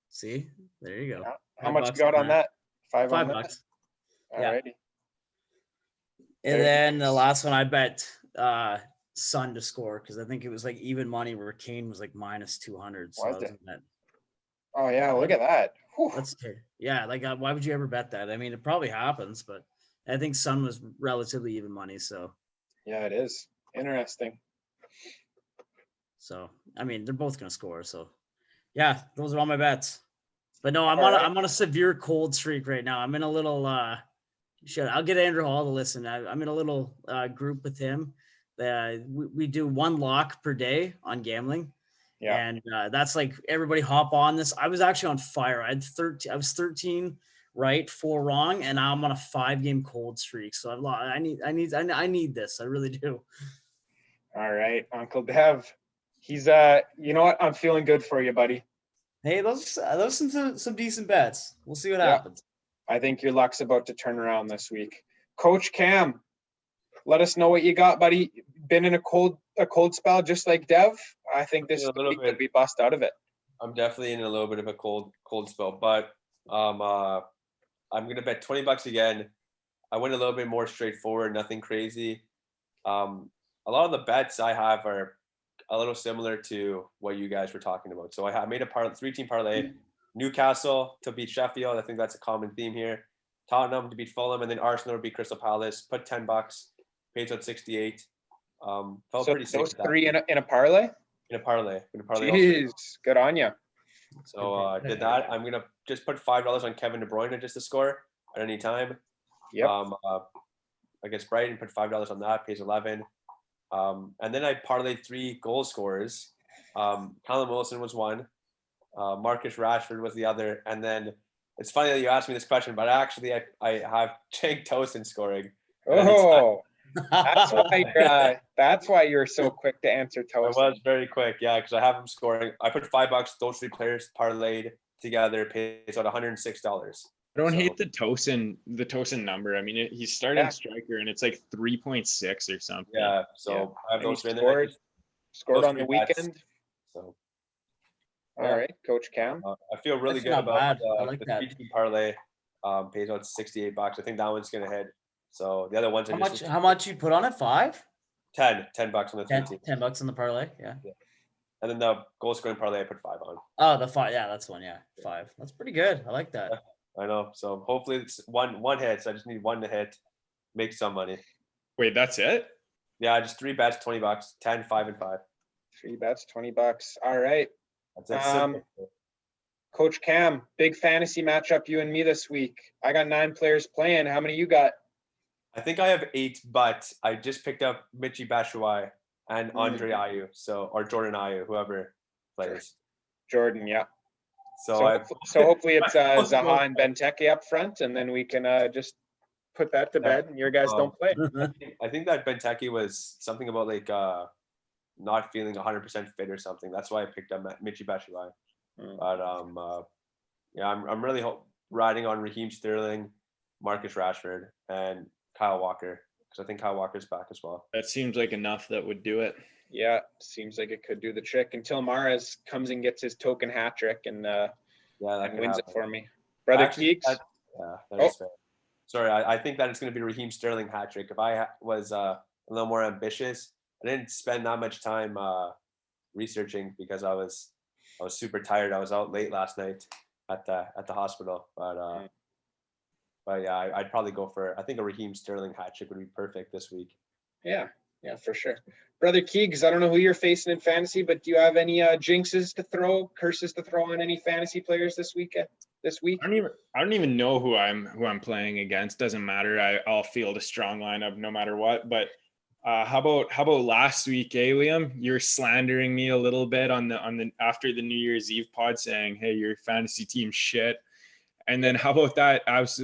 [SPEAKER 2] See, there you go.
[SPEAKER 1] Yeah. How much you got on that? $5
[SPEAKER 2] on that?
[SPEAKER 1] Alrighty.
[SPEAKER 2] And then the last one, I bet Son to score because I think it was like even money where Kane was like -200. So
[SPEAKER 1] oh yeah, look at that.
[SPEAKER 2] Like why would you ever bet that? I mean, it probably happens, but I think Son was relatively even money. So
[SPEAKER 1] yeah, it is interesting.
[SPEAKER 2] So I mean, they're both gonna score. So yeah, those are all my bets. But no, I'm on a severe cold streak right now. I'm in a little I'll get Andrew Hall to listen. I'm in a little group with him. We do one lock per day on gambling. Yeah. And that's like everybody hop on this. I was actually on fire. I was 13 right, 4 wrong, and I'm on a 5-game cold streak. So I need this. I really do.
[SPEAKER 1] All right, Uncle Dev. He's you know what? I'm feeling good for you, buddy.
[SPEAKER 2] Hey, those some decent bets. We'll see what happens.
[SPEAKER 1] I think your luck's about to turn around this week. Coach Cam, let us know what you got, buddy. Been in a cold spell just like Dev. I think this week could be bust out of it.
[SPEAKER 4] I'm definitely in a little bit of a cold spell, but I'm gonna bet $20 again. I went a little bit more straightforward, nothing crazy. A lot of the bets I have are a little similar to what you guys were talking about. So I made a 3-team parlay. Newcastle to beat Sheffield. I think that's a common theme here. Tottenham to beat Fulham, and then Arsenal to beat Crystal Palace. Put $10. Paid out 68. Felt pretty safe.
[SPEAKER 1] Those 3 in a parlay?
[SPEAKER 4] In a parlay.
[SPEAKER 1] Jeez, good on you.
[SPEAKER 4] So did that. I'm gonna just put $5 on Kevin De Bruyne just to score at any time.
[SPEAKER 1] Yep.
[SPEAKER 4] Against Brighton, put $5 on that. Pays 11. And then I parlayed 3 goal scorers. Callum Wilson was one. Marcus Rashford was the other. And then it's funny that you asked me this question, but actually I have Cenk Tosin scoring.
[SPEAKER 1] Oh, that's why you're so quick to answer
[SPEAKER 4] I
[SPEAKER 1] Tosin.
[SPEAKER 4] was very quick, yeah, because I have him scoring. I put $5. Those 3 players parlayed together pays out $106.
[SPEAKER 3] I don't hate the Tosin number. I mean, he's starting striker, and it's like 3.6 or something.
[SPEAKER 4] Yeah, so I have those in
[SPEAKER 1] there. Scored on the weekend.
[SPEAKER 4] So,
[SPEAKER 1] all right, Coach Cam.
[SPEAKER 4] I feel really good about the 3-team parlay. Pays out $68. I think that one's gonna hit. So the other ones are
[SPEAKER 2] how much you put on it? 5?
[SPEAKER 4] $10 on the 3-team.
[SPEAKER 2] $10 on the parlay. Yeah.
[SPEAKER 4] And then the goal scoring parlay I put 5 on.
[SPEAKER 2] Oh, the 5. Yeah, that's one. Yeah, 5. That's pretty good. I like that.
[SPEAKER 4] I know. So hopefully it's one hit. So I just need one to hit, make some money.
[SPEAKER 3] Wait, that's it?
[SPEAKER 4] Yeah, just 3 bets, $20, 10, 5, and 5.
[SPEAKER 1] 3 bets, $20. All right.
[SPEAKER 4] That's it.
[SPEAKER 1] Coach Cam, big fantasy matchup, you and me this week. I got 9 players playing. How many you got?
[SPEAKER 4] I think I have 8, but I just picked up Michy Batshuayi and Andre Ayew, or Jordan Ayew, whoever plays.
[SPEAKER 1] Jordan, yeah.
[SPEAKER 4] So
[SPEAKER 1] hopefully it's Zaha and Benteke up front, and then we can just put that to bed, and your guys don't play.
[SPEAKER 4] I think that Benteke was something about like not feeling 100% fit or something. That's why I picked up Michy Batshuayi. But yeah, I'm really riding on Raheem Sterling, Marcus Rashford, and Kyle Walker, because I think Kyle Walker's back as well.
[SPEAKER 3] That seems like enough that would do it.
[SPEAKER 1] Yeah, seems like it could do the trick until Mahrez comes and gets his token hat trick and wins it for me. Brother Keeks.
[SPEAKER 4] That is fair. Sorry, I think that it's going to be Raheem Sterling hat trick. If I was a little more ambitious, I didn't spend that much time researching because I was super tired. I was out late last night at the hospital, but yeah, I'd probably go for, I think a Raheem Sterling hat trick would be perfect this week.
[SPEAKER 1] Yeah, for sure. Brother Keegs, I don't know who you're facing in fantasy, but do you have any jinxes to throw, curses to throw on any fantasy players this week? I
[SPEAKER 3] don't even know who I'm playing against. Doesn't matter. I'll field a strong lineup no matter what. But how about last week, Liam? You're slandering me a little bit on the after the New Year's Eve pod, saying, "Hey, your fantasy team shit." And then how about that?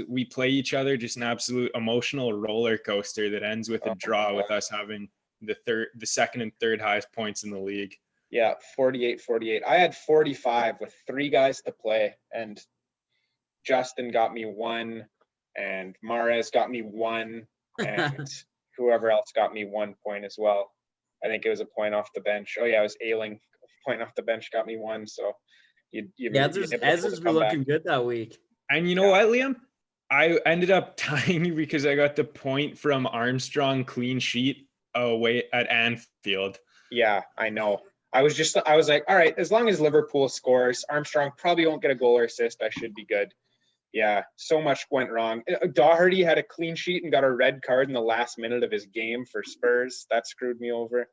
[SPEAKER 3] We play each other, just an absolute emotional roller coaster that ends with a draw with us having the second and third highest points in the league.
[SPEAKER 1] Yeah, 48. I had 45 with 3 guys to play, and Justin got me 1, and Mahrez got me 1, and whoever else got me 1 point as well. I think it was a point off the bench. Oh yeah, it was Ailing. Point off the bench got me 1. So
[SPEAKER 2] Ezra's were looking good that week.
[SPEAKER 3] And you know what, Liam? I ended up tying you because I got the point from Armstrong clean sheet away at Anfield.
[SPEAKER 1] Yeah, I know. I was like, all right, as long as Liverpool scores, Armstrong probably won't get a goal or assist. I should be good. Yeah, so much went wrong. Doherty had a clean sheet and got a red card in the last minute of his game for Spurs. That screwed me over.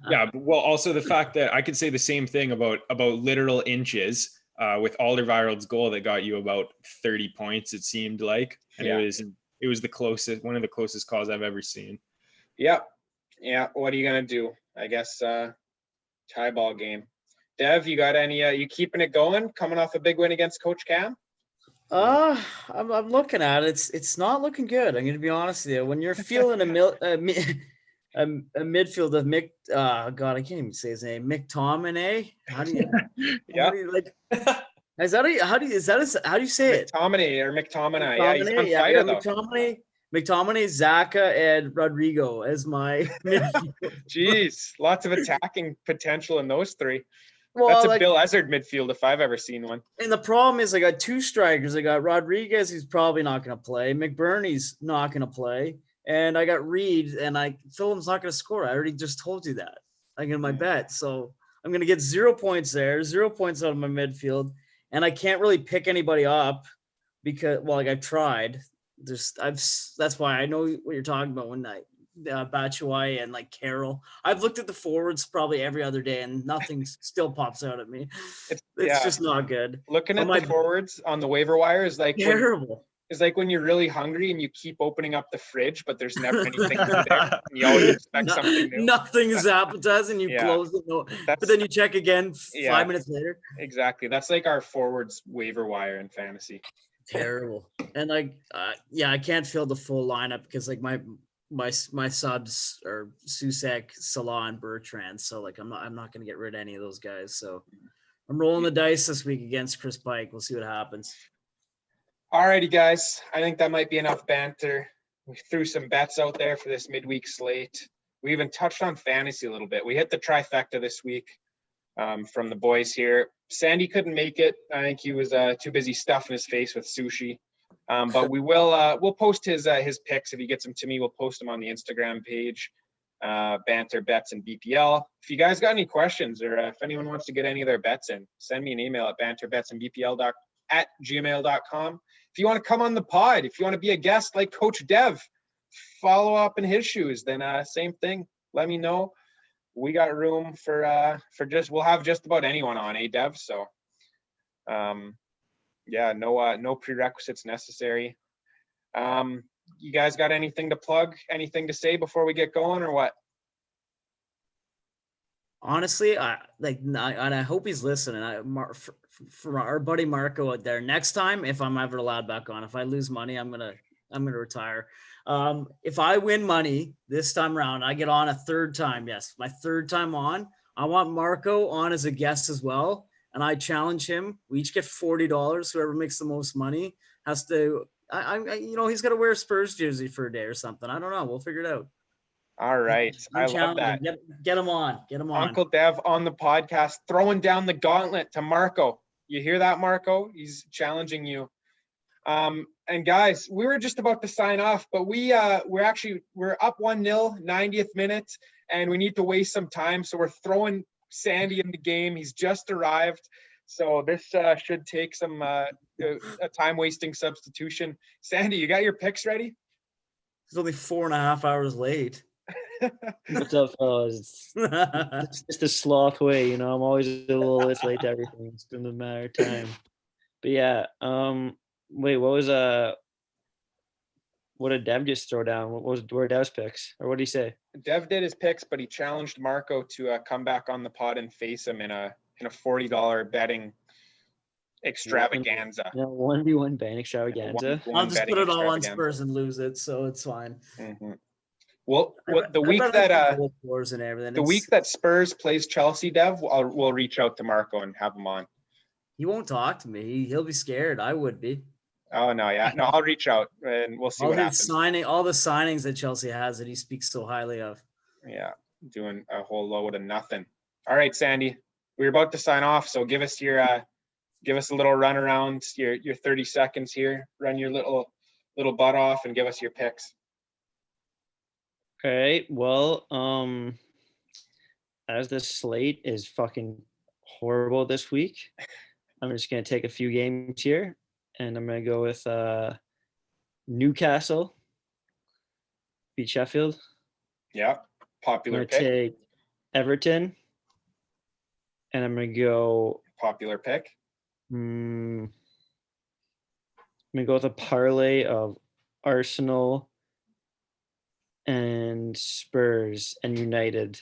[SPEAKER 3] Yeah, well, also the fact that I could say the same thing about literal inches with Alderweireld's goal that got you about 30 points, it seemed like. And it was one of the closest calls I've ever seen.
[SPEAKER 1] Yeah. What are you going to do? I guess tie ball game. Dev, you got any, you keeping it going, coming off a big win against Coach Cam?
[SPEAKER 2] I'm looking at it. It's not looking good. I'm going to be honest with you. When you're feeling a midfield of Mick, God, I can't even say his name. McTominay. How do you?
[SPEAKER 1] Yeah.
[SPEAKER 2] How do you say it?
[SPEAKER 1] McTominay or McTominay. Yeah, he's on fire though.
[SPEAKER 2] McTominay, Xhaka, and Rodrigo as my midfield.
[SPEAKER 1] Jeez, lots of attacking potential in those 3. Well, that's a Bill Ezzard midfield if I've ever seen one.
[SPEAKER 2] And the problem is I got 2 strikers. I got Rodriguez, who's probably not going to play. McBurney's not going to play. And I got Reed, and Fulham's not going to score. I already just told you that. I get my bet. So I'm going to get 0 points there, 0 points out of my midfield. And I can't really pick anybody up because, I've tried. That's why I know what you're talking about when Batshuayi and Carroll. I've looked at the forwards probably every other day and nothing still pops out at me. It's just not good.
[SPEAKER 1] Looking at the forwards on the waiver wire is
[SPEAKER 2] terrible.
[SPEAKER 1] is like when you're really hungry and you keep opening up the fridge, but there's never anything in there. And you always expect something new.
[SPEAKER 2] Nothing is appetizing. You
[SPEAKER 1] Yeah.
[SPEAKER 2] close it, but then you check again 5 minutes later.
[SPEAKER 1] Exactly. That's like our forwards waiver wire in fantasy.
[SPEAKER 2] Terrible. And like, I can't fill the full lineup because like my subs are Susek, Salah, and Bertrand. So like, I'm not gonna get rid of any of those guys. So I'm rolling the dice this week against Chris Pike. We'll see what happens.
[SPEAKER 1] All righty, guys. I think that might be enough banter. We threw some bets out there for this midweek slate. We even touched on fantasy a little bit. We hit the trifecta this week from the boys here. Sandy couldn't make it. I think he was too busy stuffing his face with sushi. But we'll post his picks if he gets them to me. We'll post them on the Instagram page, Banter Bets and BPL. If you guys got any questions or if anyone wants to get any of their bets in, send me an email at banterbetsandbpl@gmail.com. If you want to come on the pod, if you want to be a guest like Coach Dev, follow up in his shoes, then same thing. Let me know. We got room for we'll have just about anyone on, Dev? So no prerequisites necessary. You guys got anything to plug, anything to say before we get going, or what?
[SPEAKER 2] Honestly, I hope he's listening. For our buddy Marco out there, next time, if I'm ever allowed back on, if I lose money, I'm gonna retire. If I win money this time around, I get on a third time. Yes, my third time on. I want Marco on as a guest as well, and I challenge him. We each get $40. Whoever makes the most money has to. He's got to wear a Spurs jersey for a day or something. I don't know. We'll figure it out.
[SPEAKER 1] All right. I love that.
[SPEAKER 2] Get him on. Get him on.
[SPEAKER 1] Uncle Dev on the podcast, throwing down the gauntlet to Marco. You hear that, Marco? He's challenging you. And guys, we were just about to sign off, but we're up 1-0, 90th minute, and we need to waste some time. So we're throwing Sandy in the game. He's just arrived. So this should take some a time-wasting substitution. Sandy, you got your picks ready?
[SPEAKER 2] It's only 4.5 hours late.
[SPEAKER 5] What's up, fellas? It's just a sloth way, I'm always a little late to everything. It's been a matter of time. But yeah, wait, what did Dev just throw down? What were Dev's picks? Or what did he say?
[SPEAKER 1] Dev did his picks, but he challenged Marco to come back on the pod and face him in a $40 betting extravaganza.
[SPEAKER 5] 1v1 betting extravaganza.
[SPEAKER 2] I'll just put it all on Spurs and lose it, so it's fine.
[SPEAKER 1] Mm-hmm. Well, the week that Spurs plays Chelsea, Dev, we'll reach out to Marco and have him on.
[SPEAKER 2] He won't talk to me. He'll be scared. I would be.
[SPEAKER 1] Oh no, yeah, no. I'll reach out and we'll see what happens.
[SPEAKER 2] All the signings that Chelsea has that he speaks so highly of.
[SPEAKER 1] Yeah, doing a whole load of nothing. All right, Sandy, we're about to sign off, so give us a little run around, your 30 seconds here. Run your little butt off and give us your picks.
[SPEAKER 5] All right. Well, as the slate is fucking horrible this week, I'm just gonna take a few games here, and I'm gonna go with Newcastle beat Sheffield.
[SPEAKER 1] Yeah, popular pick.
[SPEAKER 5] Take Everton, and I'm gonna go
[SPEAKER 1] popular pick.
[SPEAKER 5] I'm gonna go with a parlay of Arsenal and Spurs and United.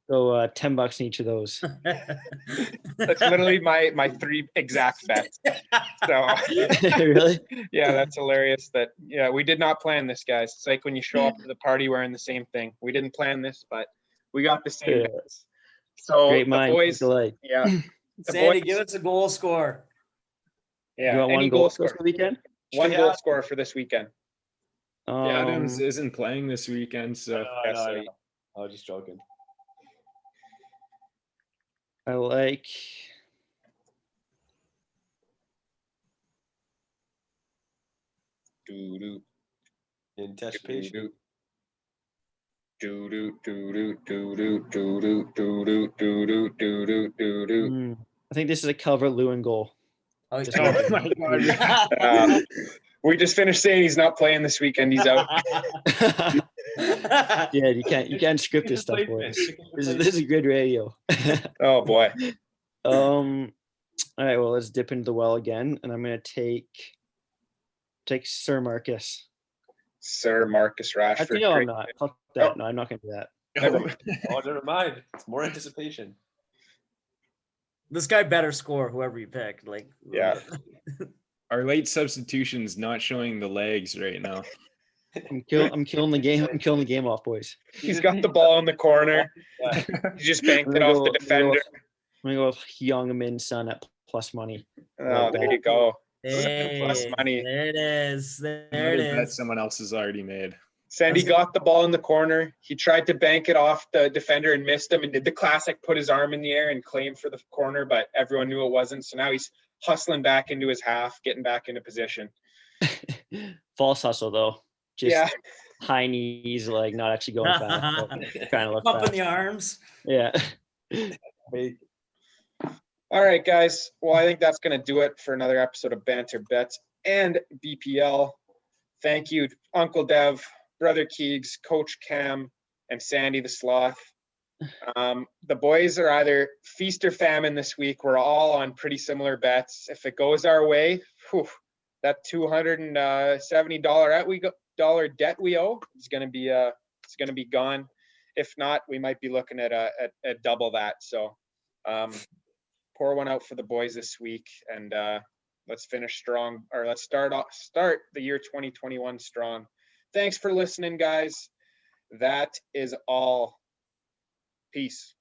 [SPEAKER 5] So $10 in each of those.
[SPEAKER 1] That's literally my 3 exact bets. So
[SPEAKER 5] really?
[SPEAKER 1] Yeah, that's hilarious. We did not plan this, guys. It's like when you show up to the party wearing the same thing. We didn't plan this, but we got the same bets. So
[SPEAKER 5] great mind,
[SPEAKER 1] boys,
[SPEAKER 5] yeah.
[SPEAKER 2] Sandy, give us a goal score.
[SPEAKER 1] Yeah,
[SPEAKER 5] you want
[SPEAKER 1] any
[SPEAKER 5] one goal score for the weekend?
[SPEAKER 1] One goal score for this weekend.
[SPEAKER 3] Adams isn't playing this weekend, so
[SPEAKER 4] I was just joking.
[SPEAKER 5] I like
[SPEAKER 4] anticipation.
[SPEAKER 5] I think this is a Calvert-Lewin goal.
[SPEAKER 2] Oh
[SPEAKER 3] my God.
[SPEAKER 1] We just finished saying he's not playing this weekend. He's out.
[SPEAKER 5] Yeah, you can't script this stuff for us. This is good radio.
[SPEAKER 1] Oh boy.
[SPEAKER 5] All right, well, let's dip into the well again, and I'm gonna take take Sir Marcus.
[SPEAKER 1] Sir Marcus Rashford.
[SPEAKER 5] Actually, no, I'm
[SPEAKER 1] Great.
[SPEAKER 5] not. Fuck that. No, I'm not gonna do that.
[SPEAKER 4] Oh, never mind. It's more anticipation.
[SPEAKER 2] This guy better score whoever you pick. Like,
[SPEAKER 1] Yeah.
[SPEAKER 3] Our late substitution's not showing the legs right now.
[SPEAKER 5] I'm killing the game. I'm killing the game off, boys.
[SPEAKER 1] He's got the ball in the corner.
[SPEAKER 4] Yeah.
[SPEAKER 1] He just banked
[SPEAKER 5] I'm
[SPEAKER 1] it
[SPEAKER 5] gonna
[SPEAKER 1] off
[SPEAKER 5] go-
[SPEAKER 1] the defender.
[SPEAKER 5] I'm gonna go with Young Min Son at plus money.
[SPEAKER 1] Oh, there you go.
[SPEAKER 2] hey,
[SPEAKER 1] Plus money.
[SPEAKER 2] there it is. There it
[SPEAKER 3] Another bet
[SPEAKER 2] is.
[SPEAKER 3] someone else has already made.
[SPEAKER 1] Sandy got the ball in the corner. He tried to bank it off the defender and missed him and did the classic put his arm in the air and claim for the corner, but everyone knew it wasn't. So now he's hustling back into his half, getting back into position.
[SPEAKER 5] False hustle though. Just
[SPEAKER 1] Yeah.
[SPEAKER 5] high knees, like not actually going fast. but trying to look
[SPEAKER 2] Pumping
[SPEAKER 5] fast.
[SPEAKER 2] the arms.
[SPEAKER 5] Yeah.
[SPEAKER 1] All right, guys. Well, I think that's going to do it for another episode of Banter Bets and BPL. Thank you, Uncle Dev, Brother Keegs, Coach Cam, and Sandy the Sloth. The boys are either feast or famine this week. We're all on pretty similar bets. If it goes our way, that $270 debt we owe is going to be gone. If not, we might be looking at a double that. So pour one out for the boys this week, and let's finish strong, or let's start the year 2021 strong. Thanks for listening, guys. That is all. Peace.